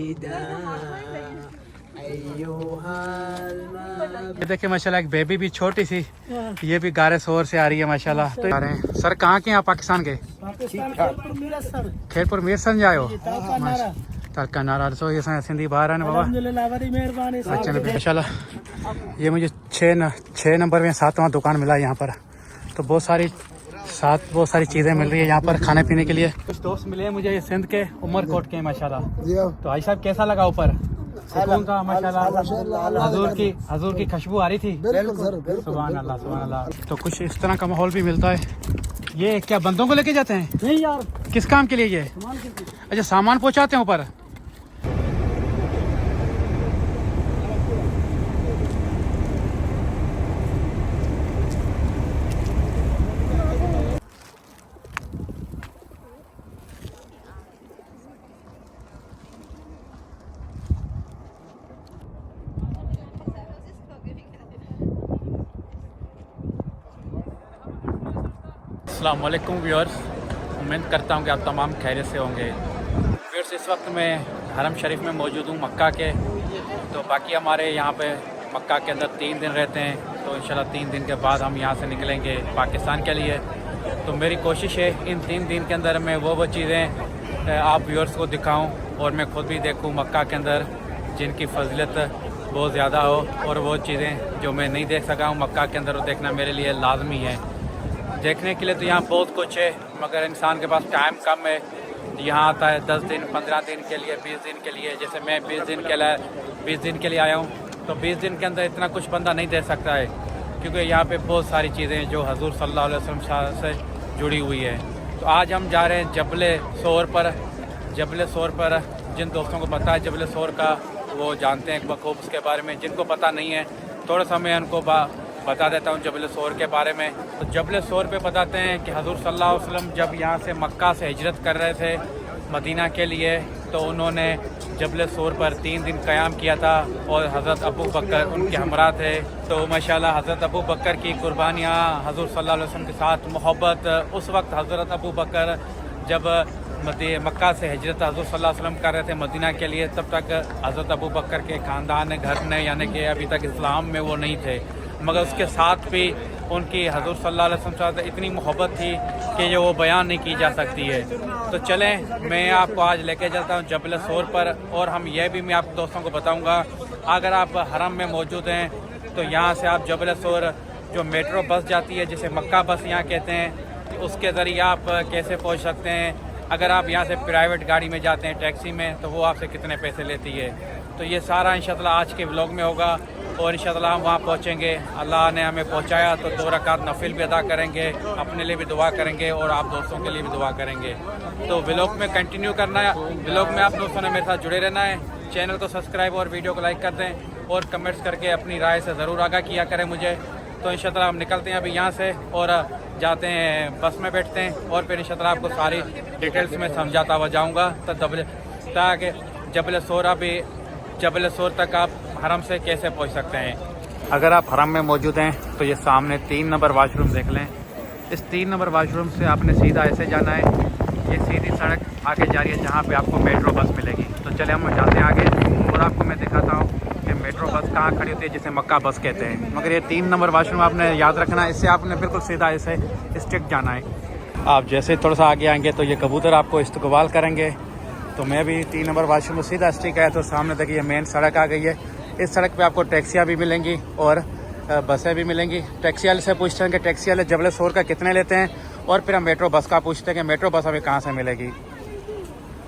ये देखिए माशाल्लाह एक बेबी भी छोटी सी, ये भी गारे शोर से आ रही है माशाल्लाह। तो आ रहे हैं सर, कहाँ के हैं आप? पाकिस्तान के खेरपुर मीरसन जाए हो? तड़का नारा सो ये सिंधी बाहर है ना बाबा। अच्छा माशाल्लाह, ये मुझे 6 नंबर में 7वां दुकान मिला है यहाँ पर। तो बहुत सारी चीज़ें मिल रही है यहाँ पर खाने पीने के लिए। कुछ दोस्त मिले हैं मुझे, ये सिंध के उमरकोट के माशाल्लाह। तो भाई साहब कैसा लगा ऊपर? सुकून था माशाल्लाह। हजूर की खुशबू आ रही थी। सुभान अल्लाह सुभान अल्लाह। तो कुछ इस तरह का माहौल भी मिलता है। ये क्या बंदों को लेके जाते हैं? नहीं यार, किस काम के लिए ये? अच्छा, सामान पहुँचाते हैं ऊपर। अस्सलाम वालेकुम व्यूअर्स, उम्मीद करता हूँ कि आप तमाम खैरियत से होंगे। व्यूअर्स, इस वक्त मैं हरम शरीफ में मौजूद हूँ मक्का के। तो बाकी हमारे यहाँ पे मक्का के अंदर 3 दिन रहते हैं। तो इंशाल्लाह 3 दिन के बाद हम यहाँ से निकलेंगे पाकिस्तान के लिए। तो मेरी कोशिश है इन 3 दिन के अंदर मैं वो चीज़ें आप व्यूअर्स को दिखाऊँ और मैं ख़ुद भी देखूँ मक्का के अंदर जिनकी फजीलत बहुत ज़्यादा हो, और वो चीज़ें जो मैं नहीं देख सका हूँ मक्का के अंदर, वो देखना मेरे लिए लाजमी है। देखने के लिए तो यहाँ बहुत कुछ है, मगर इंसान के पास टाइम कम है। यहाँ आता है 10 दिन 15 दिन के लिए, 20 दिन के लिए। जैसे मैं 20 दिन के लिए आया हूँ। तो 20 दिन के अंदर इतना कुछ बंदा नहीं दे सकता है, क्योंकि यहाँ पे बहुत सारी चीज़ें जो हजूर सल्लल्लाहु अलैहि वसल्लम से जुड़ी हुई है। तो आज हम जा रहे हैं जबल सौर पर। जिन दोस्तों को पता है जबल सौर का, वो जानते हैं बखूब उसके बारे में। जिनको पता नहीं है, थोड़ा सा मैं उनको बता देता हूँ जबल सौर के बारे में। तो जबल सौर पे बताते हैं कि हजूर सल्लल्लाहु अलैहि वसल्लम जब यहाँ से मक्का से हिजरत कर रहे थे मदीना के लिए, तो उन्होंने जबल सौर पर 3 दिन क़याम किया था, और हज़रत अबू बकर उनके हमरा थे। तो माशाल्लाह हज़रत अबू बकर की कुर्बानियाँ, हजूर सल्लल्लाहु अलैहि वसल्लम के साथ मोहब्बत। उस वक्त हज़रत अबू बकर जब मक्का से हिजरत हजूर सल्लल्लाहु अलैहि वसल्लम कर रहे थे मदीना के लिए, तब तक हज़रत अबू बकर के ख़ानदान घर ने, यानी कि अभी तक इस्लाम में वो नहीं थे। मगर उसके साथ भी उनकी हजूर सल्लल्लाहु अलैहि वसल्लम से इतनी मोहब्बत थी कि जो वो बयान नहीं की जा सकती है। तो चलें, मैं आपको आज लेके चलता हूँ जबल सौर पर। और मैं आप दोस्तों को बताऊँगा, अगर आप हरम में मौजूद हैं तो यहाँ से आप जबल सौर जो मेट्रो बस जाती है, जिसे मक्का बस यहाँ कहते हैं, उसके ज़रिए आप कैसे पहुँच सकते हैं। अगर आप यहाँ से प्राइवेट गाड़ी में जाते हैं, टैक्सी में, तो वो आपसे कितने पैसे लेती है। तो ये सारा इंशाअल्लाह आज के व्लॉग में होगा। और इंशाअल्लाह हम वहाँ पहुँचेंगे। अल्लाह ने हमें पहुँचाया तो 2 रकात नफिल भी अदा करेंगे, अपने लिए भी दुआ करेंगे और आप दोस्तों के लिए भी दुआ करेंगे। तो व्लॉग में कंटिन्यू करना है। व्लॉग में आप दोस्तों ने मेरे साथ जुड़े रहना है। चैनल को सब्सक्राइब और वीडियो को लाइक कर दें, और कमेंट्स करके अपनी राय से ज़रूर आगाह किया करें मुझे। तो इंशाअल्लाह हम निकलते हैं अभी यहाँ से और जाते हैं, बस में बैठते हैं, और फिर इंशाअल्लाह आपको सारी डिटेल्स में समझाता हुआ जाऊँगा। ताकि जबल सौर तक आप हरम से कैसे पहुंच सकते हैं। अगर आप हरम में मौजूद हैं तो ये सामने 3 नंबर वाशरूम देख लें। इस 3 नंबर वाशरूम से आपने सीधा ऐसे जाना है। ये सीधी सड़क आगे जा रही है जहाँ पे आपको मेट्रो बस मिलेगी। तो चले हम जाते हैं आगे, और आपको मैं दिखाता हूँ कि मेट्रो बस कहाँ खड़ी होती है, जिसे मक्का बस कहते हैं। मगर ये 3 नंबर वाशरूम आपने याद रखना है। इससे आपने बिल्कुल सीधा ऐसे स्ट्रिक्ट जाना है। आप जैसे थोड़ा सा आगे आएंगे तो ये कबूतर आपको इस्तकबाल करेंगे। तो मैं भी 3 नंबर वाशरूम में सीधा स्टिक आया, तो सामने देखिए मेन सड़क आ गई है। इस सड़क पे आपको टैक्सियाँ भी मिलेंगी और बसें भी मिलेंगी। टैक्सी वाले से पूछते हैं कि टैक्सी वाले जबल सौर का कितने लेते हैं, और फिर हम मेट्रो बस का पूछते हैं कि मेट्रो बस हमें कहाँ से मिलेगी।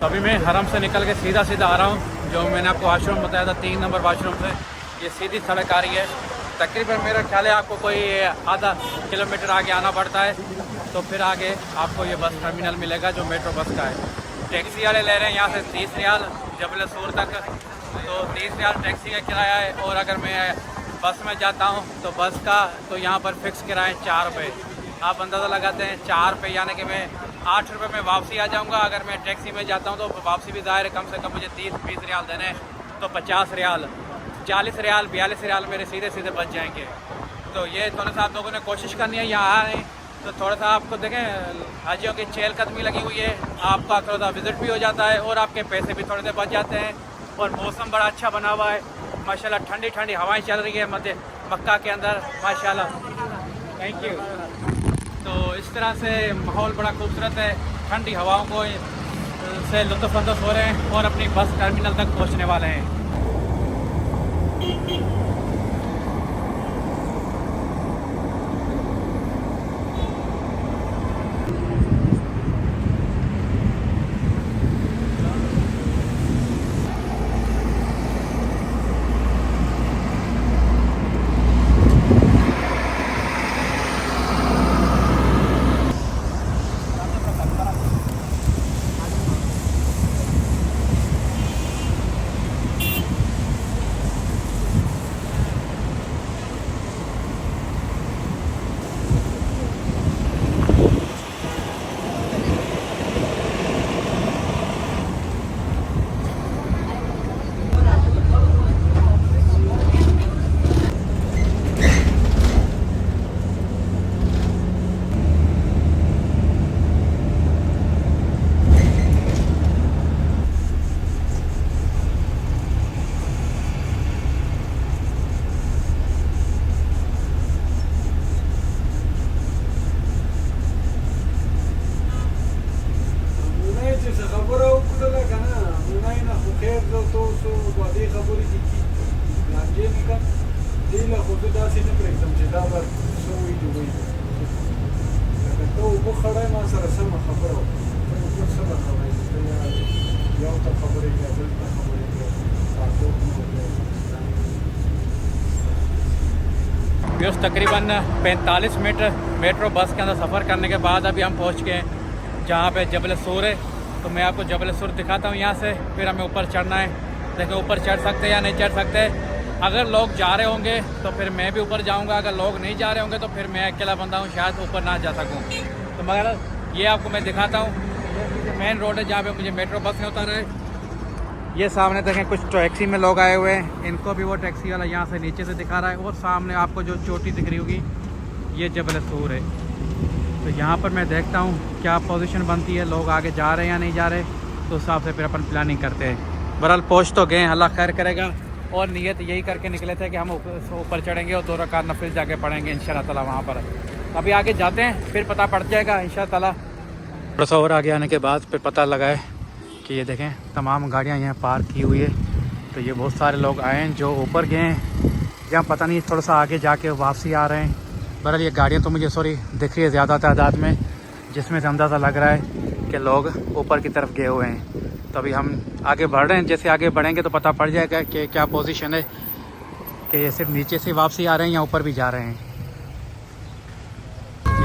तो अभी मैं हरम से निकल के सीधा आ रहा हूँ। जो मैंने आपको वाशरूम बताया था 3 नंबर वाशरूम से, ये सीधी सड़क आ रही है। तकरीबन मेरा ख्याल है आपको कोई आधा किलोमीटर आगे आना पड़ता है, तो फिर आगे आपको ये बस टर्मिनल मिलेगा जो मेट्रो बस का है। टैक्सी वाले ले रहे हैं यहाँ से 30 रियाल जबल सौर तक। तो 30 रियाल टैक्सी का किराया है। और अगर मैं बस में जाता हूँ तो बस का तो यहाँ पर फिक्स किराया 4 रुपये। आप अंदाज़ा लगाते हैं 4 रुपये, यानी कि मैं 8 रुपये में वापसी आ जाऊँगा। अगर मैं टैक्सी में जाता हूँ तो वापसी भी ज़ाहिर है कम से कम मुझे 30-20 रियाल देने हैं। तो 50 रियाल, 40 रियाल, 42 रियाल मेरे सीधे बच जाएंगे। तो ये थोड़ा सा आप लोगों ने कोशिश करनी है यहाँ आए तो थोड़ा सा आपको देखें, हाजियों की चहलकदमी लगी हुई है। आपका थोड़ा सा विज़िट भी हो जाता है और आपके पैसे भी थोड़े से बच जाते हैं। और मौसम बड़ा अच्छा बना हुआ है माशाल्लाह। ठंडी ठंडी हवाएं चल रही है मक्का के अंदर माशाल्लाह। Thank you. तो इस तरह से माहौल बड़ा खूबसूरत है, ठंडी हवाओं को से लुत्फ़अंदोज़ हो रहे हैं और अपनी बस टर्मिनल तक पहुंचने वाले हैं। फिर तकरीबन 45 मिनट मेट्रो बस के अंदर सफ़र करने के बाद अभी हम पहुंच गए जहाँ पे जबल सूर है। तो मैं आपको जबल सूर दिखाता हूँ यहाँ से, फिर हमें ऊपर चढ़ना है। देखिए ऊपर चढ़ सकते हैं या नहीं चढ़ सकते। अगर लोग जा रहे होंगे तो फिर मैं भी ऊपर जाऊँगा, अगर लोग नहीं जा रहे होंगे तो फिर मैं अकेला बंदा हूँ, शायद ऊपर ना जा सकूँ। तो मगर ये आपको मैं दिखाता हूँ मेन रोड है जहाँ पर मुझे मेट्रो बस में उतारा है। ये सामने देखें कुछ टैक्सी में लोग आए हुए हैं, इनको भी वो टैक्सी वाला यहाँ से नीचे से दिखा रहा है। और सामने आपको जो चोटी दिख रही होगी ये जबल सूर है। तो यहाँ पर मैं देखता हूँ क्या पोजीशन बनती है, लोग आगे जा रहे हैं या नहीं जा रहे, तो उस हिसाब से फिर अपन प्लानिंग करते हैं। बहरहाल पहुँच तो गए, अल्लाह खैर करेगा। और नीयत यही करके निकले थे कि हम ऊपर चढ़ेंगे और 2 रकात नफिल जाके पढ़ेंगे इंशाअल्लाह ताला वहाँ पर। अभी आगे जाते हैं, फिर पता पड़ जाएगा इंशाअल्लाह ताला। थोड़ा सा और आगे आने के बाद फिर पता लगा है कि ये देखें तमाम गाड़ियाँ यहाँ पार्क की हुई है। तो ये बहुत सारे लोग आए हैं जो ऊपर गए हैं, यहाँ पता नहीं थोड़ा सा आगे जाके वापसी आ रहे हैं। बहरहाल ये गाड़ियाँ तो मुझे दिख रही है ज़्यादा तादाद में, जिसमें से अंदाज़ा लग रहा है कि लोग ऊपर की तरफ गए हुए हैं। तो अभी हम आगे बढ़ रहे हैं, जैसे आगे बढ़ेंगे तो पता पड़ जाएगा कि क्या पोजीशन है, कि ये सिर्फ नीचे से वापसी आ रहे हैं या ऊपर भी जा रहे हैं।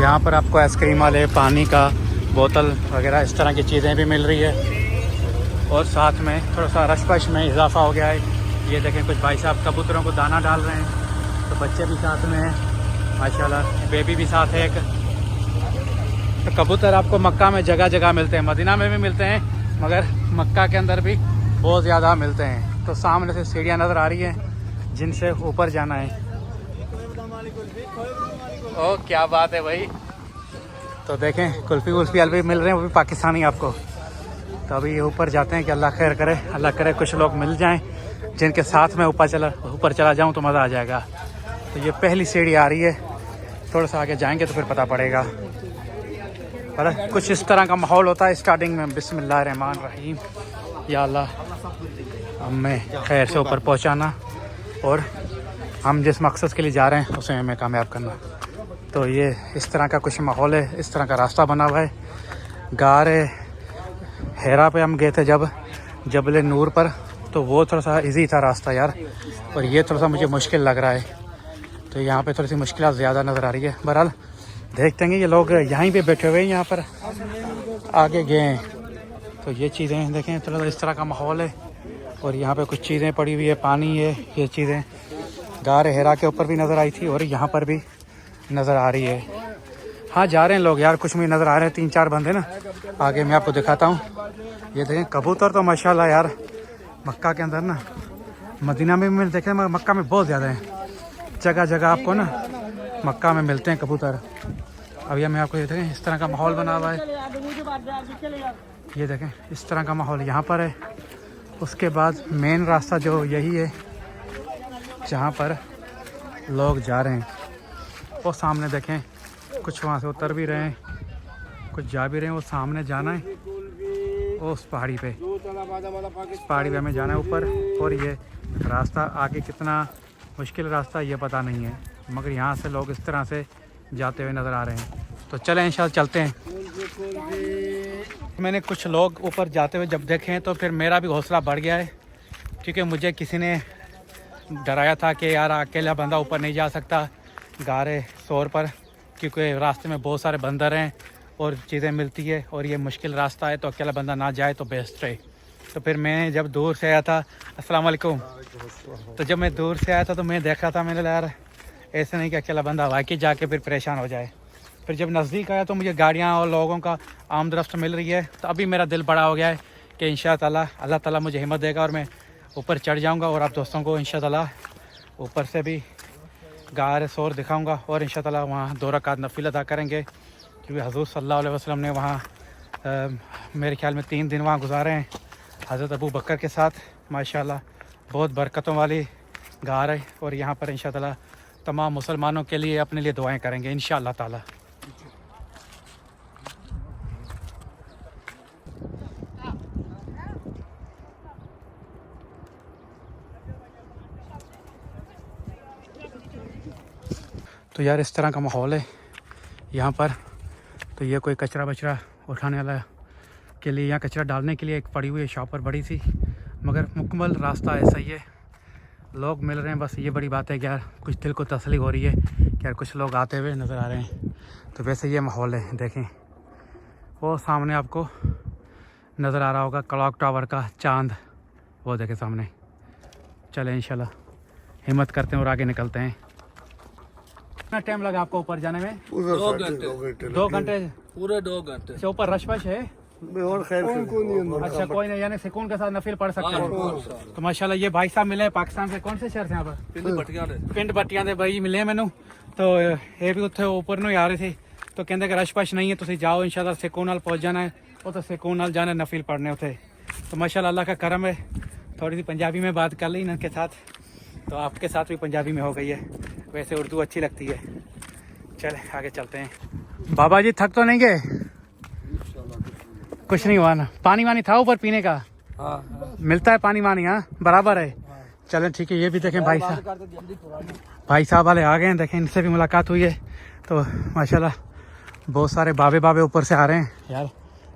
यहाँ पर आपको आइसक्रीम वाले, पानी का बोतल वगैरह इस तरह की चीज़ें भी मिल रही है। और साथ में थोड़ा सा रश में इजाफा हो गया है। ये देखें कुछ भाई साहब कबूतरों को दाना डाल रहे हैं, तो बच्चे भी साथ में हैं माशाल्लाह, बेबी भी साथ है एक। तो कबूतर आपको मक्का में जगह जगह मिलते हैं, मदीना में भी मिलते हैं, मगर मक्का के अंदर भी बहुत ज़्यादा मिलते हैं। तो सामने से सीढ़ियाँ नज़र आ रही हैं जिनसे ऊपर जाना है। ओ क्या बात है भाई। तो देखें कुल्फ़ी वुल्फ़ी अलवी मिल रहे हैं, वो भी पाकिस्तानी आपको। तो अभी ऊपर जाते हैं कि अल्लाह खैर करे, अल्लाह करे कुछ लोग मिल जाएं जिनके साथ में ऊपर चला जाऊं तो मज़ा आ जाएगा। तो ये पहली सीढ़ी आ रही है, थोड़ा सा आगे जाएंगे तो फिर पता पड़ेगा। पर कुछ इस तरह का माहौल होता है स्टार्टिंग में। बिस्मिल्लाहिर्रहमानिर्रहीम, या अल्लाह हमें खैर से ऊपर पहुँचाना और हम जिस मकसद के लिए जा रहे हैं उसे हमें कामयाब करना। तो ये इस तरह का कुछ माहौल है, इस तरह का रास्ता बना हुआ है। गार हेरा पे हम गए थे जब जबल नूर पर, तो वो थोड़ा सा इजी था रास्ता यार, और ये थोड़ा सा मुझे मुश्किल लग रहा है। तो यहाँ पे थोड़ी सी मुश्किल ज़्यादा नज़र आ रही है। बहरहाल देखते हैं, ये लोग यहीं पे बैठे हुए हैं, यहाँ पर आगे गए हैं। तो ये चीज़ें देखें, थोड़ा सा इस तरह का माहौल है। और यहाँ पे कुछ चीज़ें पड़ी हुई है, पानी है, ये चीज़ें गार हेरा के ऊपर भी नज़र आई थी और यहाँ पर भी नज़र आ रही है। हाँ जा रहे हैं लोग यार, कुछ मुझे नज़र आ रहे हैं 3-4 बंदे ना। आगे मैं आपको दिखाता हूँ। ये देखें कबूतर तो माशाल्लाह यार मक्का के अंदर ना, मदीना में भी देखे मगर मक्का में बहुत ज़्यादा है। जगह जगह आपको ना मक्का में मिलते हैं कबूतर। अभी मैं आपको ये देखें इस तरह का माहौल बना हुआ है। ये देखें इस तरह का माहौल यहाँ पर है। उसके बाद मेन रास्ता जो यही है जहाँ पर लोग जा रहे हैं। वो सामने देखें, कुछ वहाँ से उतर भी रहे हैं, कुछ जा भी रहे हैं। वो सामने जाना है, वो उस पहाड़ी पे, इस पहाड़ी पे हमें जाना है ऊपर। और ये रास्ता आगे कितना मुश्किल रास्ता ये पता नहीं है, मगर यहाँ से लोग इस तरह से जाते हुए नज़र आ रहे हैं। तो चलें इंशाल्लाह चलते हैं। मैंने कुछ लोग ऊपर जाते हुए जब देखे हैं तो फिर मेरा भी हौसला बढ़ गया है, क्योंकि मुझे किसी ने डराया था कि यार अकेला बंदा ऊपर नहीं जा सकता गारे शोर पर, क्योंकि रास्ते में बहुत सारे बंदर हैं और चीज़ें मिलती है और ये मुश्किल रास्ता है, तो अकेला बंदा ना जाए तो बेस्ट है। तो फिर मैं जब दूर से आया था, अस्सलाम वालेकुम, तो जब मैं दूर से आया था तो मैं देख रहा था, मैंने यार ऐसे नहीं कि अकेला बंदा वाकई जाके फिर परेशान हो जाए। फिर जब नज़दीक आया तो मुझे गाड़ियाँ और लोगों का आमदरफ्त मिल रही है, तो अभी मेरा दिल बड़ा हो गया है कि इंशाअल्लाह अल्लाह ताला मुझे हिम्मत देगा और मैं ऊपर चढ़ जाऊँगा और आप दोस्तों को इंशाअल्लाह ऊपर से भी गार शोर दिखाऊँगा और इंशाअल्लाह वहाँ 2 रकात नफिल अदा करेंगे, क्योंकि हज़ूर सल्लल्लाहु अलैहि वसल्लम ने वहाँ मेरे ख्याल में 3 दिन वहाँ गुजारे हैं हज़रत अबू बकर के साथ। माशाल्लाह बहुत बरकतों वाली गार है और यहाँ पर इंशाअल्लाह तमाम मुसलमानों के लिए अपने लिए दुआएं करेंगे इंशाअल्लाह ताला। तो यार इस तरह का माहौल है यहाँ पर। तो ये कोई कचरा बचरा उठाने वाला के लिए, यहाँ कचरा डालने के लिए एक पड़ी हुई है शॉपर बड़ी सी, मगर मुकम्मल रास्ता ऐसा ही है, लोग मिल रहे हैं। बस ये बड़ी बात है कि यार कुछ दिल को तसल्ली हो रही है कि यार कुछ लोग आते हुए नज़र आ रहे हैं। तो वैसे ये माहौल है, देखें वो सामने आपको नज़र आ रहा होगा क्लॉक टावर का चांद, वो देखें सामने। चलें इंशाल्लाह हिम्मत करते हैं और आगे निकलते हैं। कितना टाइम लगा आपको ऊपर जाने में? 2 घंटे 2 घंटे पूरे 2 घंटे से ऊपर रश वश है? और खैर अच्छा कोई नहीं, यानी सुकून के साथ नफिल पढ़ सकते हैं। तो माशाल्लाह ये भाई साहब मिले हैं पाकिस्तान से, कौन से शहर से? यहाँ पर पिंड बट्टियां दे भाई मिले मैनू। तो ये भी उत्थे ऊपर ਨੂੰ आ रहे थे, तो कहते कि रश पश नहीं है, तुम जाओ इंशाल्लाह सुकून नाल पहुँच जाना है। वो तो सुकून नाल जाना नफिल पढ़ने उथे। तो माशाल्लाह अल्लाह का करम है, थोड़ी सी पंजाबी में बात कर ली इनके साथ, तो आपके साथ भी पंजाबी में हो गई है। वैसे उर्दू अच्छी लगती है। चले आगे चलते हैं। बाबा जी थक तो नहीं गए? कुछ नहीं हुआ ना? पानी वानी था ऊपर पीने का? मिलता है पानी वानी? हाँ बराबर है। चलें ठीक है। ये भी देखें भाई साहब वाले आ गए हैं, देखें इनसे भी मुलाकात हुई है। तो माशाल्लाह बहुत सारे बाबे ऊपर से आ रहे हैं यार।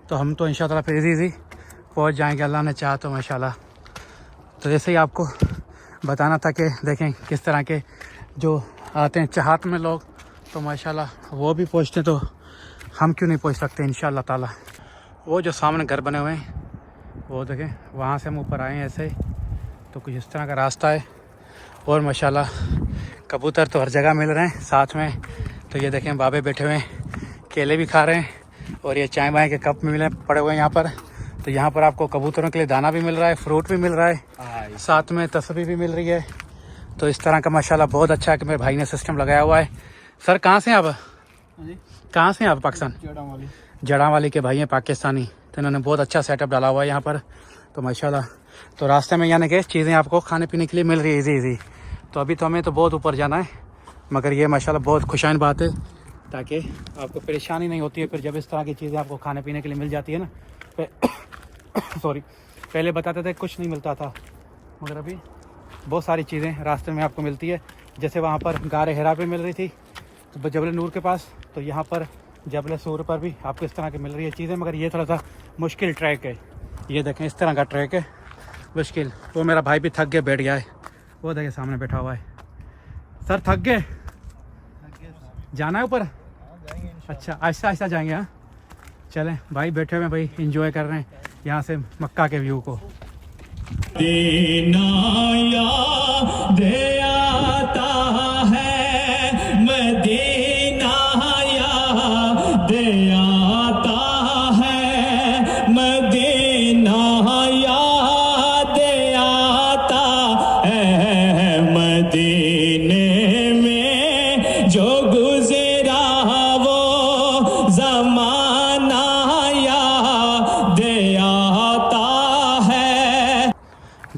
तो हम तो इंशाल्लाह फिर इजी पहुँच जाएंगे अल्लाह ने चाहा तो माशाल्लाह। तो जैसे ही आपको बताना था कि देखें किस तरह के जो आते हैं चाहत में लोग, तो माशाल्लाह वो भी पहुँचते हैं, तो हम क्यों नहीं पहुँच सकते इंशाल्लाह ताला। वो जो सामने घर बने हुए हैं वो देखें, वहाँ से हम ऊपर आए हैं ऐसे ही। तो कुछ इस तरह का रास्ता है और माशाल्लाह कबूतर तो हर जगह मिल रहे हैं साथ में। तो ये देखें बाबे बैठे हुए हैं, केले भी खा रहे हैं और ये चाय वाय के कप में मिले पड़े हुए हैं यहाँ पर। तो यहाँ पर आपको कबूतरों के लिए दाना भी मिल रहा है, फ्रूट भी मिल रहा है, साथ में तस्वीर भी मिल रही है। तो इस तरह का माशाल्लाह बहुत अच्छा है कि मेरे भाई ने सिस्टम लगाया हुआ है। सर कहाँ से हैं आप? कहाँ से हैं आप? पाकिस्तान जड़ावाली के भाई हैं पाकिस्तानी। तो इन्होंने बहुत अच्छा सेटअप डाला हुआ है यहाँ पर। तो माशाल्लाह तो रास्ते में यानी कि चीज़ें आपको खाने पीने के लिए मिल रही है ईजी। तो अभी तो हमें तो बहुत ऊपर जाना है, मगर ये माशाल्लाह बहुत खुशाइन बात है, ताकि आपको परेशानी नहीं होती है फिर जब इस तरह की चीज़ें आपको खाने पीने के लिए मिल जाती है ना। सॉरी, पहले बताते थे कुछ नहीं मिलता था, मगर अभी बहुत सारी चीज़ें रास्ते में आपको मिलती है। जैसे वहाँ पर गारे हिरा पे मिल रही थी तो जबल नूर के पास, तो यहाँ पर जबल सूर पर भी आपको इस तरह की मिल रही है चीज़ें। मगर ये थोड़ा सा मुश्किल ट्रैक है, ये देखें इस तरह का ट्रैक है मुश्किल। वो मेरा भाई भी थक गया बैठ गया है, वो देखें सामने बैठा हुआ है। सर थक गए? जाना है ऊपर? अच्छा आहिस्ता आहिस्ता जाएंगे। हाँ चलें भाई, बैठे हुए भाई इंजॉय कर रहे हैं यहाँ से मक्का के व्यू को।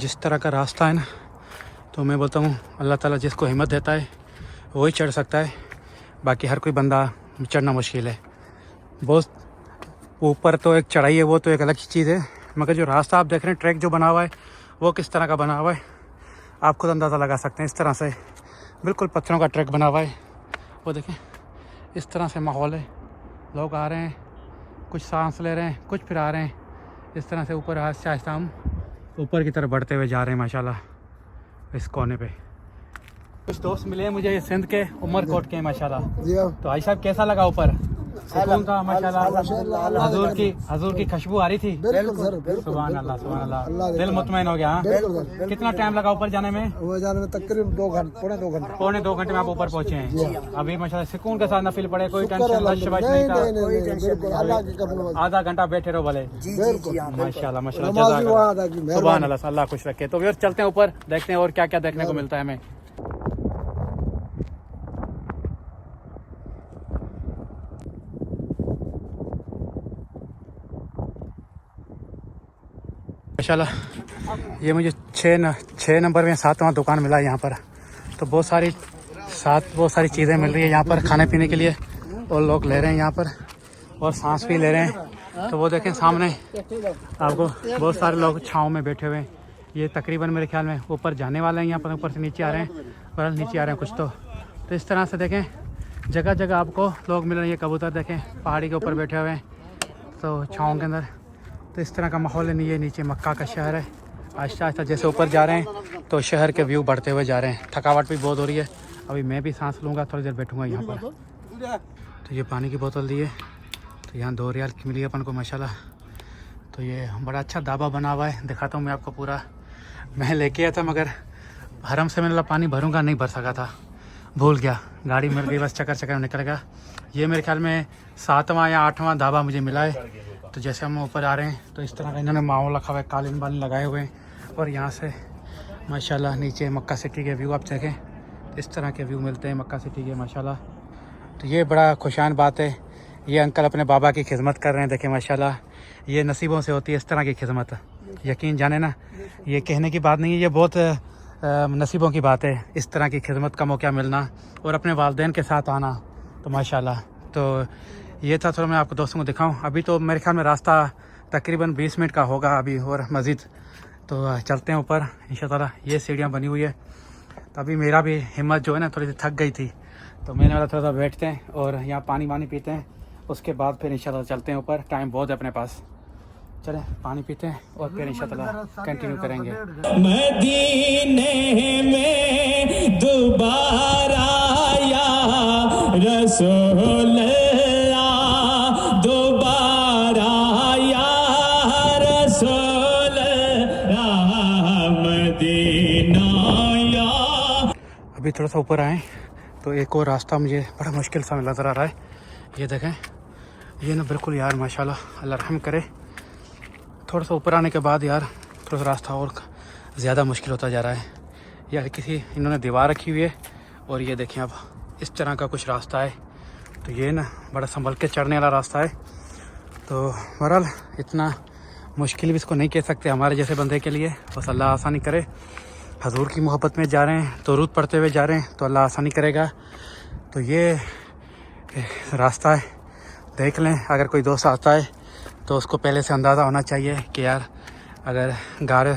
जिस तरह का रास्ता है ना, तो मैं बोलता हूँ अल्लाह ताला जिसको हिम्मत देता है वही चढ़ सकता है, बाकी हर कोई बंदा चढ़ना मुश्किल है। बहुत ऊपर तो एक चढ़ाई है, वो तो एक अलग चीज़ है, मगर जो रास्ता आप देख रहे हैं, ट्रैक जो बना हुआ है वो किस तरह का बना हुआ है आप खुद अंदाज़ा लगा सकते हैं। इस तरह से बिल्कुल पत्थरों का ट्रैक बना हुआ है, वो देखें इस तरह से माहौल है। लोग आ रहे हैं, कुछ सांस ले रहे हैं, कुछ फिर आ रहे हैं। इस तरह से ऊपर आहिस्ता आहिस्ता हम ऊपर की तरफ बढ़ते हुए जा रहे हैं माशाल्लाह इस कोने पे। कुछ दोस्त मिले हैं मुझे सिंध के, उमरकोट के माशाल्लाह। तो भाई साहब कैसा लगा ऊपर? सुकून का माशाल्लाह, हजूर की खुशबू आ रही थी। सुभान अल्लाह सुभान अल्लाह, दिल मुतमईन हो गया। हाँ? कितना टाइम लगा ऊपर जाने में? तकरीबन 2 घंटे, पौने 2 घंटे में आप ऊपर पहुंचे हैं। अभी माशाल्लाह सुकून के साथ नफिल पड़े, कोई टेंशन नहीं था। आधा घंटा बैठे रहो भले। माशाल्लाह माशाल्लाह, सुभान अल्लाह, अल्लाह खुश रखे। तो फिर चलते हैं ऊपर, देखते हैं और क्या क्या देखने को मिलता है हमें। माशाल्लाह ये मुझे 6 नंबर में 7वां दुकान मिला है यहाँ पर। तो बहुत सारी चीज़ें मिल रही है यहाँ पर खाने पीने के लिए, और लोग ले रहे हैं यहाँ पर और सांस भी ले रहे हैं। तो वो देखें सामने आपको बहुत सारे लोग छाँव में बैठे हुए हैं। ये तकरीबन मेरे ख्याल में ऊपर जाने वाले हैं, यहाँ पर ऊपर से नीचे आ रहे हैं, पर नीचे आ रहे हैं कुछ। तो इस तरह से देखें जगह जगह आपको लोग मिल रहे हैं। ये कबूतर देखें पहाड़ी के ऊपर बैठे हुए हैं, तो छाँव के अंदर। तो इस तरह का माहौल है। ये नीचे मक्का का शहर है। आहिस्ता आहिस्ता जैसे ऊपर जा रहे हैं तो शहर के व्यू बढ़ते हुए जा रहे हैं। थकावट भी बहुत हो रही है, अभी मैं भी सांस लूँगा, थोड़ी देर बैठूँगा यहाँ पर। तो ये पानी की बोतल दी है, तो यहाँ 2 रियाल की मिली अपन को माशाल्लाह। तो ये बड़ा अच्छा ढाबा बना हुआ है, दिखाता हूँ मैं आपको पूरा। मैं लेके आया था मगर हरम से मैंने पानी भरूँगा, नहीं भर सका था, भूल गया, गाड़ी मिल गई, बस चक्कर में निकल गया। ये मेरे ख्याल में 7वां या 8वां ढाबा मुझे मिला है। तो जैसे हम ऊपर आ रहे हैं तो इस तरह का इन्होंने माहौल रखा हुआ है, कालीन बालीन लगाए हुए हैं, और यहाँ से माशाल्लाह नीचे मक्का सिटी के व्यू आप देखें। इस तरह के व्यू मिलते हैं मक्का सिटी के माशाल्लाह। तो ये बड़ा खुशान बात है। ये अंकल अपने बाबा की खिदमत कर रहे हैं, देखें माशाल्लाह। ये नसीबों से होती है इस तरह की खिदमत, यकीन जाने ना, ये कहने की बात नहीं है, ये बहुत नसीबों की बात है इस तरह की खिदमत का मौका मिलना और अपने वालिदैन के साथ आना। तो माशाल्लाह तो ये था, थोड़ा मैं आपको दोस्तों को दिखाऊं। अभी तो मेरे ख्याल में रास्ता तकरीबन 20 मिनट का होगा अभी और मज़ीद। तो चलते हैं ऊपर इंशाअल्लाह। ये सीढ़ियाँ बनी हुई है। तो अभी मेरा भी हिम्मत जो है ना थोड़ी सी थक गई थी, तो मैंने वाला थोड़ा सा बैठते हैं और यहाँ पानी वानी पीते हैं, उसके बाद फिर इंशाअल्लाह चलते हैं ऊपर। टाइम बहुत है अपने पास, चलें पानी पीते हैं और फिर इंशाअल्लाह कंटिन्यू करेंगे। मदीने में दोबारा या रसूल दोबारा या रसूल मदीना या। अभी थोड़ा सा ऊपर आए तो एक और रास्ता मुझे बड़ा मुश्किल सा नज़र आ रहा है। ये देखें, ये ना बिल्कुल यार माशाल्लाह अल्लाह रहम करे, थोड़ा सा ऊपर आने के बाद यार थोड़ा सा रास्ता और ज़्यादा मुश्किल होता जा रहा है। यार किसी इन्होंने दीवार रखी हुई है और ये देखें अब इस तरह का कुछ रास्ता है। तो ये ना बड़ा संभल के चढ़ने वाला रास्ता है। तो बहरहाल इतना मुश्किल भी इसको नहीं कह सकते हमारे जैसे बंदे के लिए, बस अल्लाह आसानी करे। हजूर की मोहब्बत में जा रहे हैं, दरूद पढ़ते हुए जा रहे हैं, तो अल्लाह आसानी करेगा। तो ये रास्ता है, देख लें अगर कोई दोस्त आता है तो उसको पहले से अंदाज़ा होना चाहिए कि यार अगर गार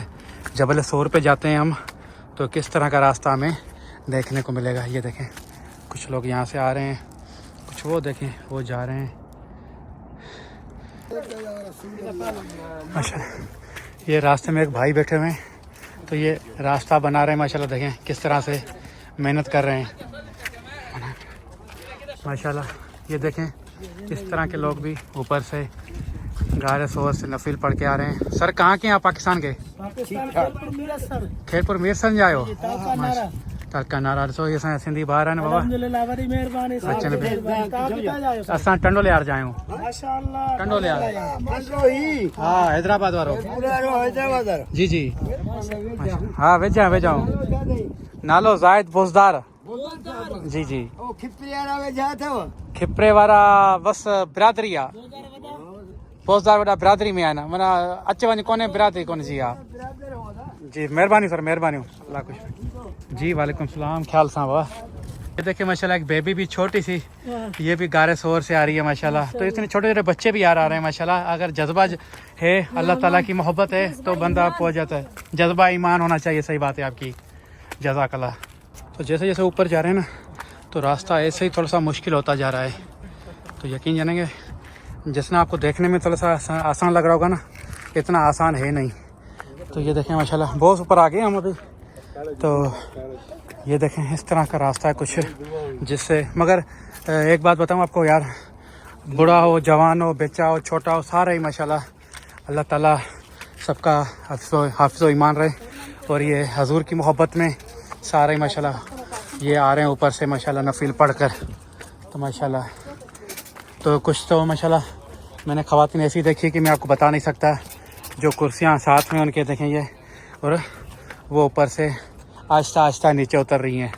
जबल सोर पे जाते हैं हम तो किस तरह का रास्ता हमें देखने को मिलेगा। ये देखें कुछ लोग यहाँ से आ रहे हैं, कुछ वो देखें वो जा रहे हैं। माशाल्लाह ये रास्ते में एक भाई बैठे हुए हैं, तो ये रास्ता बना रहे हैं माशाल्लाह। देखें किस तरह से मेहनत कर रहे हैं माशाल्लाह। ये देखें इस तरह के लोग भी ऊपर से गारे सोर से नफिल पढ़ के आ रहे हैं। सर कहाँ के हैं आप? पाकिस्तान के? खेलपुर मीरसन जाए हो? तड़का नारा सो ये सिंधी बाहर है ना बाबा। अच्छा असां टंडोले यार जाए टंडोले यार, हाँ हैदराबाद वारो जी जी हाँ वेजाऊं नालो जायद बोजदार जी जी। खिपरे वारा बस बिरादरी आ, बोजदार वॾा बिरादरी में आहे न, माना अच वञ कोन्हे, बिरादरी कोन्हे जी। हा जी मेहरबानी सर, मेहरबानी अल्लाह कुछ। जी वालेकुम सलाम, ख्याल सा बाबा। ये देखिए माशाल्लाह एक बेबी भी छोटी सी, ये भी गारे शोर से आ रही है माशाल्लाह। तो इतने छोटे छोटे बच्चे भी यार आ रहे हैं माशाल्लाह। अगर जज्बा है, अल्लाह ताला की मोहब्बत है तो बंदा पहुंच जाता है। जज्बा ईमान होना चाहिए, सही बात है आपकी, जज़ाकल्लाह। तो जैसे जैसे ऊपर जा रहे हैं ना तो रास्ता ऐसे ही थोड़ा सा मुश्किल होता जा रहा है। तो यकीन जानेंगे जितना आपको देखने में थोड़ा सा आसान लग रहा होगा ना, इतना आसान है नहीं। तो ये देखें माशाल्लाह बहुत ऊपर आ गए हम अभी। तो ये देखें इस तरह का रास्ता है कुछ, जिससे मगर एक बात बताऊं आपको यार, बूढ़ा हो, जवान हो, बच्चा हो, छोटा हो, सारा ही माशाल्लाह अल्लाह ताला सबका हाफिज़ ईमान रहे। और ये हजूर की मोहब्बत में सारे ही माशाल्लाह ये आ रहे हैं ऊपर से माशाल्लाह नफिल पढ़ कर। तो माशाल्लाह तो कुछ तो माशाल्लाह मैंने ख़वातीन ऐसी देखी कि मैं आपको बता नहीं सकता। जो कुर्सियाँ साथ में उनके देखें ये, और वो ऊपर से आहिस्ता आहिस्ता नीचे उतर रही हैं।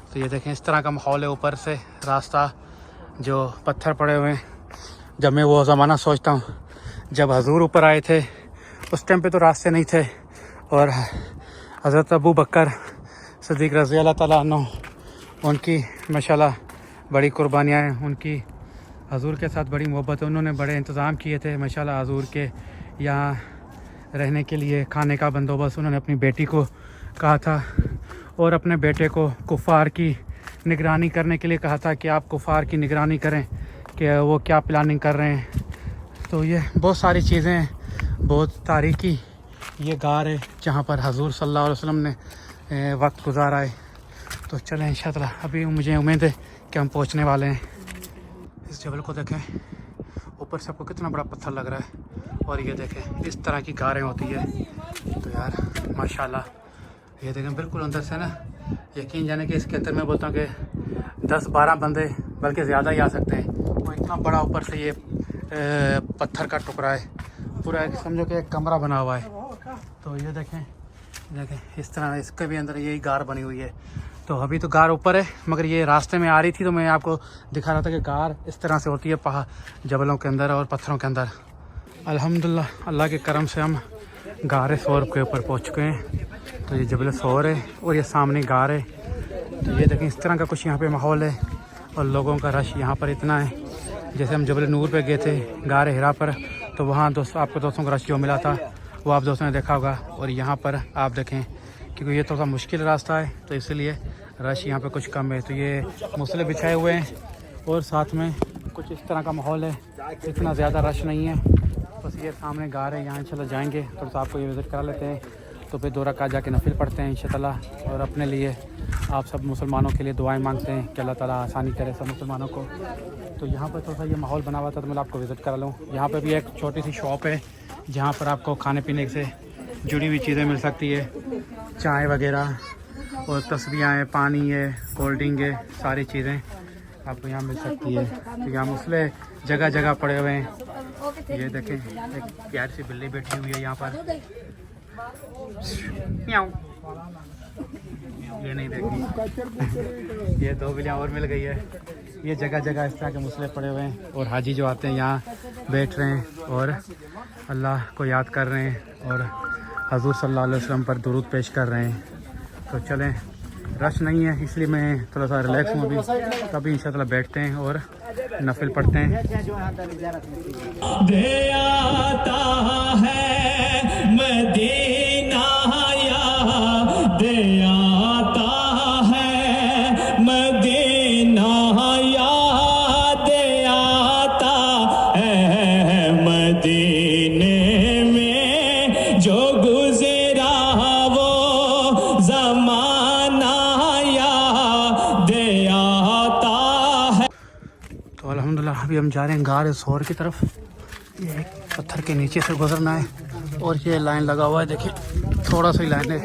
तो ये देखें इस तरह का माहौल है। ऊपर से रास्ता जो पत्थर पड़े हुए हैं। जब मैं वो ज़माना सोचता हूँ जब हजूर ऊपर आए थे, उस टाइम पे तो रास्ते नहीं थे। और हज़रत अबू बकर सिद्दीक़ रज़ी अल्लाह ताला अन्हु, उनकी माशाल्लाह बड़ी कुर्बानियाँ हैं, उनकी हजूर के साथ बड़ी मोहब्बत है। उन्होंने बड़े इंतज़ाम किए थे माशाल्लाह हजूर के यहाँ रहने के लिए, खाने का बंदोबस्त। उन्होंने अपनी बेटी को कहा था और अपने बेटे को कुफ़ार की निगरानी करने के लिए कहा था कि आप कुफ़ार की निगरानी करें कि वो क्या प्लानिंग कर रहे हैं। तो ये बहुत सारी चीज़ें हैं, बहुत तारीखी ये गार है जहाँ पर हजूर सल्लल्लाहु अलैहि वसल्लम ने वक्त गुजारा है। तो चलें इंशाअल्लाह, अभी मुझे उम्मीद है कि हम पहुँचने वाले हैं। इस जबल को देखें, ऊपर से आपको कितना बड़ा पत्थर लग रहा है। और ये देखें इस तरह की गारें होती है। तो यार माशाल्लाह ये देखें बिल्कुल अंदर से ना, यकीन जाने कि इसके अंदर मैं बोलता हूँ कि 10-12 बंदे बल्कि ज़्यादा ही आ सकते हैं। वो इतना बड़ा ऊपर से ये पत्थर का टुकड़ा है, पूरा एक समझो कि एक कमरा बना हुआ है। तो ये देखें इस तरह इसके भी अंदर यही गार बनी हुई है। तो अभी तो गार ऊपर है, मगर ये रास्ते में आ रही थी तो मैं आपको दिखा रहा था कि गार इस तरह से होती है पहाड़ जबलों के अंदर और पत्थरों के अंदर। अल्हम्दुलिल्लाह अल्लाह के करम से हम गार सौर के ऊपर पहुँच चुके हैं। तो ये जबल सौर है और ये सामने गार है। तो ये देखें इस तरह का कुछ यहाँ पे माहौल है और लोगों का रश यहाँ पर इतना है। जैसे हम जबल नूर पे गए थे गार हिरा पर, तो वहाँ आपको दोस्तों का रश जो मिला था वो आप दोस्तों ने देखा होगा। और यहाँ पर आप देखें क्योंकि ये थोड़ा सा मुश्किल रास्ता है तो इसलिए रश यहाँ पे कुछ कम है। तो ये मुसले बिछाए हुए हैं और साथ में कुछ इस तरह का माहौल है, इतना ज़्यादा रश नहीं है। बस ये सामने गार है, यहाँ इंशाल्लाह जाएंगे तो आपको ये विज़िट करा लेते हैं। तो फिर 2 रकात जाके नफिल पढ़ते हैं इंशाल्लाह। और अपने लिए आप सब मुसलमानों के लिए दुआएं मांगते हैं कि अल्लाह ताला आसानी करे सब मुसलमानों को। तो यहाँ पर थोड़ा सा ये माहौल बना हुआ था तो मैं आपको विज़िट करा लूँ। यहाँ पर भी एक छोटी सी शॉप है जहाँ पर आपको खाने पीने से जुड़ी हुई चीज़ें मिल सकती है, चाय वगैरह और तस्बीहां है, पानी है, कोल्ड ड्रिंक है, सारी चीज़ें आपको यहाँ मिल सकती है। तो यहाँ मुसले जगह जगह पड़े हुए हैं। ये देखें एक प्यारी सी बिल्ली बैठी हुई है यहाँ पर, ये नहीं देखी ये 2 बिल्लियाँ और मिल गई है। ये जगह जगह इस तरह के मुसले पड़े हुए हैं और हाजी जो आते हैं यहाँ बैठ रहे हैं और अल्लाह को याद कर रहे हैं और हजूर सल्लल्लाहु अलैहि वसल्लम पर दुरूद पेश कर रहे हैं। तो चलें, रश नहीं है इसलिए मैं थोड़ा सा रिलैक्स हूँ अभी। कभी इंशाअल्लाह बैठते हैं और नफिल पढ़ते हैं। दे आता है मदीना याद आता है मदीना याद आता है मदीने में जो गुज़रा वो ज़माना याद आता है। तो अल्हम्दुलिल्लाह अभी हम जा रहे हैं गार सौर की तरफ। ये एक पत्थर के नीचे से गुजरना है और ये लाइन लगा हुआ है, देखिए थोड़ा सा ही लाइन है।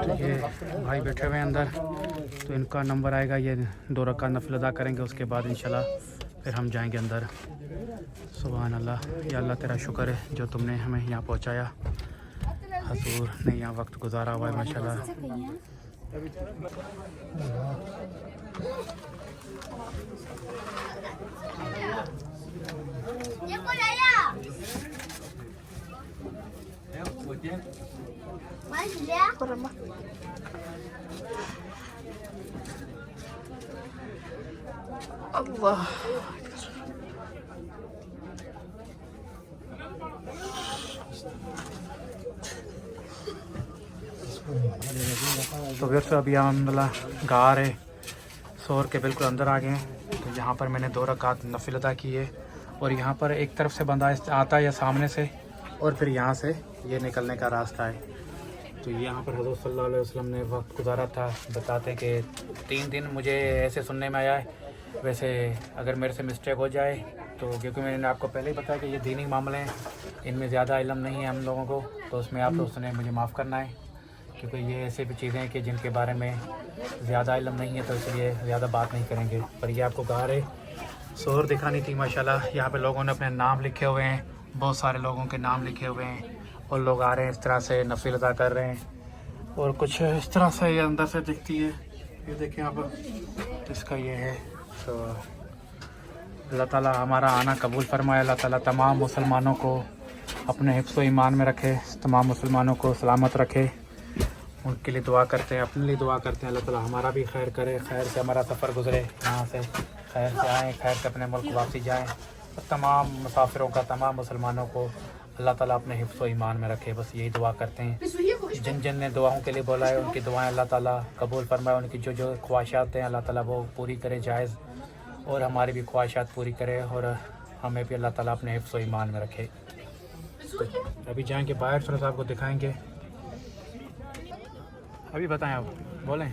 तो ये भाई बैठे हुए हैं अंदर, तो इनका नंबर आएगा, ये 2 रकात नफिल अदा करेंगे, उसके बाद इंशाल्लाह फिर हम जाएंगे अंदर। सुभान अल्लाह, या अल्लाह तेरा शुक्र है जो तुमने हमें यहाँ पहुँचाया। हजूर ने यहाँ वक्त गुजारा हुआ है माशाल्लाह। अल्लाह। तो वैसे अभी हम गार सोर के बिल्कुल अंदर आ गए हैं। तो यहाँ पर मैंने 2 रकात नफिल अदा की है और यहाँ पर एक तरफ से बंदा आता है या सामने से और फिर यहाँ से ये निकलने का रास्ता है। तो यहाँ पर हज़रत सल्लल्लाहु अलैहि वसल्लम ने वक्त गुजारा था। बताते हैं कि 3 दिन मुझे ऐसे सुनने में आया है, वैसे अगर मेरे से मिस्टेक हो जाए तो, क्योंकि मैंने आपको पहले ही बताया कि ये दीनी मामले हैं, इनमें ज़्यादा इल्म नहीं है हम लोगों को, तो उसमें आप दोस्तों ने मुझे माफ़ करना है, क्योंकि ये ऐसी भी चीज़ें हैं कि जिनके बारे में ज़्यादा इल्म नहीं है, तो इसलिए ज़्यादा बात नहीं करेंगे। पर ये आपको गार सोर दिखानी थी। माशाल्लाह यहाँ पे लोगों ने अपने नाम लिखे हुए हैं, बहुत सारे लोगों के नाम लिखे हुए हैं और लोग आ रहे हैं इस तरह से नफिल अदा कर रहे हैं। और कुछ इस तरह से ये अंदर से दिखती है, ये देखें आप, इसका ये है। तो अल्लाह ताला हमारा आना कबूल फरमाए। अल्लाह ताला तमाम मुसलमानों को अपने हिफ्ज़ व ईमान में रखे, तमाम मुसलमानों को सलामत रखे। उनके लिए दुआ करते हैं, अपने लिए दुआ करते हैं। अल्लाह ताला हमारा भी खैर करे, खैर से हमारा सफ़र गुजरे, यहाँ से खैर से आएँ, खैर से अपने मुल्क वापसी जाएँ। और तमाम मुसाफिरों का, तमाम मुसलमानों को अल्लाह ताला अपने हिफ्ज़ व ईमान में रखे, बस यही दुआ करते हैं। जिन जिन ने दुआओं के लिए बोला है उनकी दुआएं अल्लाह ताला कबूल फरमाए। उनकी जो जो ख्वाहिशात हैं अल्लाह ताला वो पूरी करे जायज़, और हमारी भी ख्वाहिशात पूरी करे, और हमें भी अल्लाह ताला अपने हिफ्ज़ व ईमान में रखे। तो अभी जाएंगे बाहर, थोड़ा सा आपको दिखाएंगे। अभी बताएं, आप बोलें।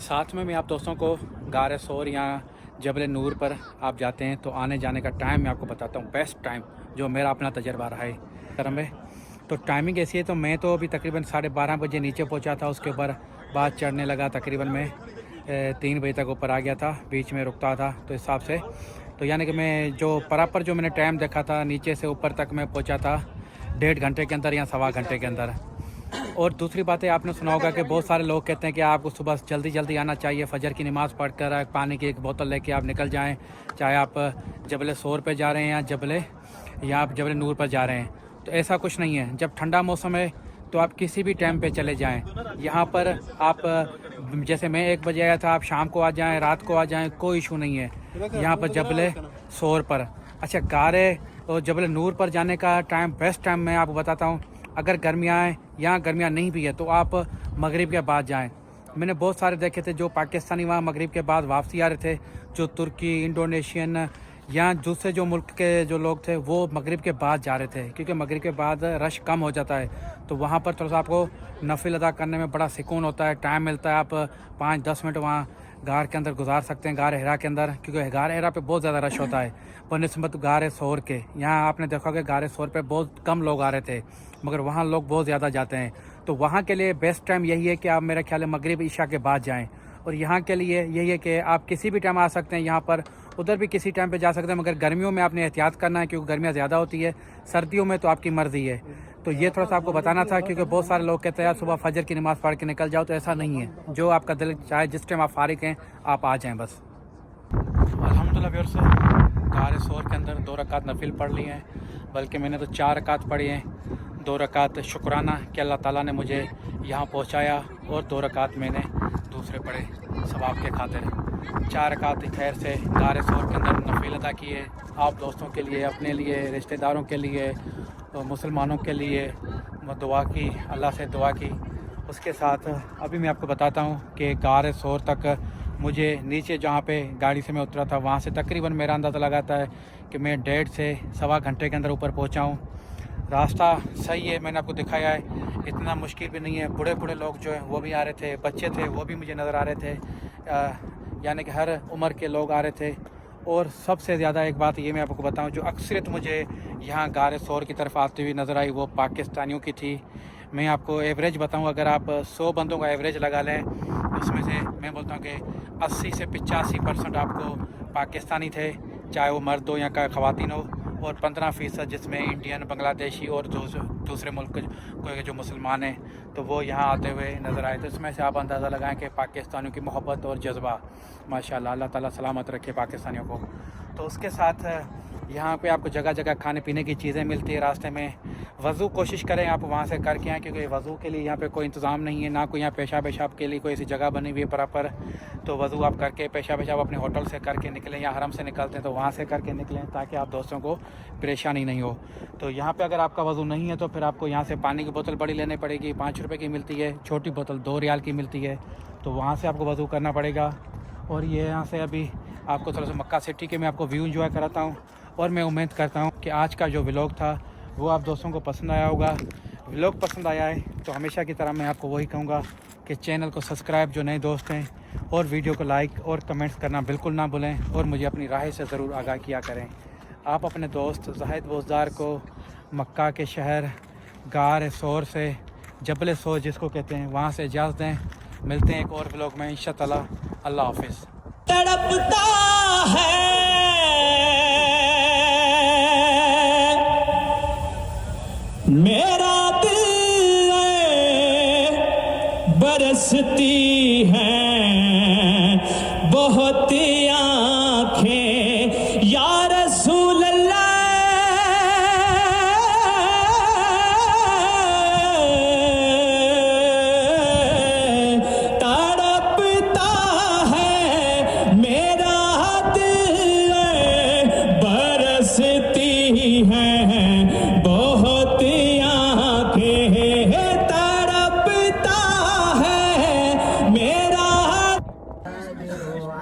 साथ में मैं आप दोस्तों को गार सोर या जबल नूर पर आप जाते हैं तो आने जाने का टाइम मैं आपको बताता हूँ, बेस्ट टाइम जो मेरा अपना तजर्बा रहा है करम में। तो टाइमिंग ऐसी है, तो मैं तो अभी तकरीबन 12:30 बजे नीचे पहुँचा था, उसके ऊपर बाद चढ़ने लगा, तकरीबन मैं 3 बजे तक ऊपर आ गया था, बीच में रुकता था। तो इस हिसाब से तो यानी कि मैं जो प्रॉपर जो मैंने टाइम देखा था, नीचे से ऊपर तक मैं पहुँचा था 1.5 घंटे के अंदर या 1.25 घंटे के अंदर। और दूसरी बात है, आपने सुना होगा कि बहुत सारे लोग कहते हैं कि आपको सुबह जल्दी जल्दी आना चाहिए, फजर की नमाज़ पढ़कर पानी की एक बोतल लेके आप निकल जाएं, चाहे आप जबल सोर पे जा रहे हैं या आप जबल नूर पर जा रहे हैं। तो ऐसा कुछ नहीं है, जब ठंडा मौसम है तो आप किसी भी टाइम पे चले जाएं। यहाँ पर आप जैसे मैं 1 बजे आया था, आप शाम को आ जाएं, रात को आ जाएं, कोई इशू नहीं है यहाँ पर जबल सोर पर। अच्छा, गारे और जबल नूर पर जाने का टाइम, बेस्ट टाइम मैं आपको बताता हूँ। अगर गर्मियाँ हैं, यहाँ गर्मियाँ नहीं भी है, तो आप मगरिब के बाद जाएं। मैंने बहुत सारे देखे थे जो पाकिस्तानी वहाँ मगरिब के बाद वापसी आ रहे थे, जो तुर्की, इंडोनेशियन या दूसरे जो मुल्क के जो लोग थे वो मगरिब के बाद जा रहे थे, क्योंकि मगरिब के बाद रश कम हो जाता है। तो वहाँ पर थोड़ा सा आपको नफिल अदा करने में बड़ा सुकून होता है, टाइम मिलता है। आप 5-10 मिनट वहाँ गार के अंदर गुजार सकते हैं, गार हिरा के अंदर, क्योंकि गार हिरा पे बहुत ज़्यादा रश होता है बनिस्बत गार सोर के। यहाँ आपने देखा कि गार सोर पे बहुत कम लोग आ रहे थे, मगर वहाँ लोग बहुत ज़्यादा जाते हैं। तो वहाँ के लिए बेस्ट टाइम यही है कि आप मेरे ख्याल में मगरिब ईशा के बाद जाएँ। और यहाँ के लिए यही है कि आप किसी भी टाइम आ सकते हैं यहाँ पर, उधर भी किसी टाइम पे जा सकते हैं, मगर गर्मियों में आपने एहतियात करना है, क्योंकि गर्मियाँ ज़्यादा होती है। सर्दियों में तो आपकी मर्ज़ी है। तो ये थोड़ा सा आपको बताना था, क्योंकि बहुत सारे लोग कहते हैं यार सुबह फजर की नमाज़ पढ़ के निकल जाओ, तो ऐसा नहीं है। जो आपका दिल चाहे, जिस टाइम आप फारिग हैं आप आ जाएँ बस। अल्हम्दुलिल्लाह व्यूअर्स, गार सोर के अंदर 2 रकात नफिल पढ़ लिए हैं, बल्कि मैंने तो 4 रकात पढ़ी हैं। 2 रकात शुक्राना कि अल्लाह ताला ने मुझे यहाँ पहुँचाया, और 2 रकात मैंने दूसरे पढ़े सवाब के खातिर। 4 रकात खैर से गार सोर के अंदर नफिल अदा किए, आप दोस्तों के लिए, अपने लिए, रिश्तेदारों के लिए, मुसलमानों के लिए दुआ की, अल्लाह से दुआ की। उसके साथ अभी मैं आपको बताता हूँ कि गार सोर तक मुझे नीचे जहाँ पे गाड़ी से मैं उतरा था, वहाँ से तकरीबन मेरा अंदाज़ा लगाता है कि मैं 1.5 से 1.25 घंटे के अंदर ऊपर पहुँचा हूँ। रास्ता सही है, मैंने आपको दिखाया है। इतना मुश्किल भी नहीं है। बूढ़े बूढ़े लोग जो हैं वो भी आ रहे थे, बच्चे थे वो भी मुझे नज़र आ रहे थे, यानी कि हर उम्र के लोग आ रहे थे। और सबसे ज़्यादा एक बात ये मैं आपको बताऊं, जो अक्सरियत मुझे यहाँ गारे सौर की तरफ आती हुई नज़र आई वो पाकिस्तानियों की थी। मैं आपको एवरेज बताऊं, अगर आप 100 बंदों का एवरेज लगा लें, उसमें से मैं बोलता हूं कि 80 से 85% आपको पाकिस्तानी थे, चाहे वो मर्द हो या ख़वातीन हो, और 15% जिसमें इंडियन, बांग्लादेशी और दूसरे मुल्क के जो मुसलमान हैं तो वो यहाँ आते हुए नज़र आए। तो इसमें से आप अंदाज़ा लगाएं कि पाकिस्तानियों की मोहब्बत और जज्बा, माशाल्लाह, अल्लाह ताला सलामत रखे पाकिस्तानियों को। तो उसके साथ यहाँ पे आपको जगह जगह खाने पीने की चीज़ें मिलती है। रास्ते में वज़ू कोशिश करें आप वहाँ से करके आएँ, क्योंकि वज़ू के लिए यहाँ पे कोई इंतज़ाम नहीं है, ना कोई यहाँ पेशाब के लिए कोई ऐसी जगह बनी हुई है प्रॉपर। तो वज़ू आप करके पेशाब अपने होटल से करके निकलें, या हरम से निकलते हैं तो वहाँ से करके निकलें, ताकि आप दोस्तों को परेशानी नहीं हो। तो यहाँ पे अगर आपका वज़ू नहीं है तो फिर आपको यहाँ से पानी की बोतल बड़ी लेनी पड़ेगी, 5 रुपये की मिलती है, छोटी बोतल 2 रियाल की मिलती है, तो वहाँ से आपको वज़ू करना पड़ेगा। और ये यहाँ से अभी आपको थोड़ा सा मक्का सिटी के मैं आपको व्यू एंजॉय कराता हूँ। और मैं उम्मीद करता हूँ कि आज का जो व्लॉग था वो आप दोस्तों को पसंद आया होगा। व्लॉग पसंद आया है तो हमेशा की तरह मैं आपको वही कहूँगा कि चैनल को सब्सक्राइब जो नए दोस्त हैं, और वीडियो को लाइक और कमेंट्स करना बिल्कुल ना भूलें, और मुझे अपनी राय से ज़रूर आगाह किया करें। आप अपने दोस्त जाहिद बोजदार को मक्का के शहर गार सौर से, जबल सौर जिसको कहते हैं, वहाँ से इजाज़त दें। मिलते हैं एक और व्लॉग में इंशाअल्लाह। अल्लाह हाफिज़। तड़पता है मेरा दिल, बरसती है बहुत आँखें या रसूल अल्लाह। तड़पता है मेरा दिल, बरसती है बहुत आँखें, तड़पता है मेरा।